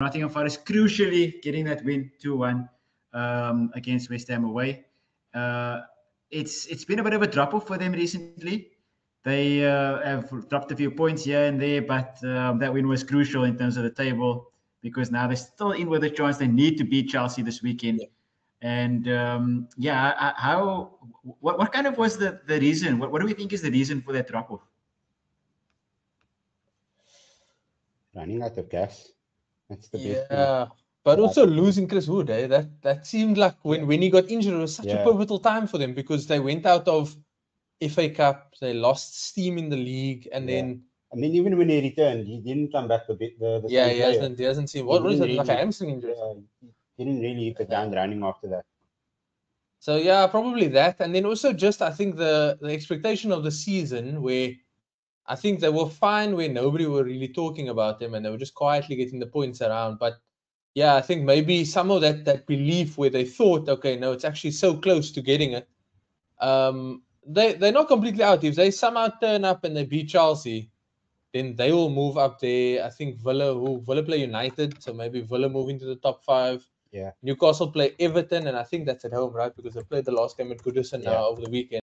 Nottingham Forest crucially getting that win 2-1 against West Ham away. It's been a bit of a drop-off for them recently. They have dropped a few points here and there, but that win was crucial in terms of the table because now they're still in with a chance. They need to beat Chelsea this weekend. Yeah. And what kind of was the reason? What do we think is the reason for that drop-off? Running out of gas. That's the best thing. Yeah, but also losing Chris Wood. That seemed like when he got injured, it was such a pivotal time for them because they went out of FA Cup, they lost steam in the league, and then. I mean, even when he returned, he didn't come back a bit. The he hasn't seen. What was it? Like a hamstring injury? He didn't really hit the ground running after that. So yeah, probably that, and then also just I think the expectation of the season where I think they were fine when nobody were really talking about them and they were just quietly getting the points around. But yeah, I think maybe some of that belief where they thought, okay, no, it's actually so close to getting it. They're not completely out. If they somehow turn up and they beat Chelsea, then they will move up there. I think Villa play United, so maybe Villa move into the top 5. Yeah. Newcastle play Everton, and I think that's at home, right? Because they played the last game at Goodison now over the weekend.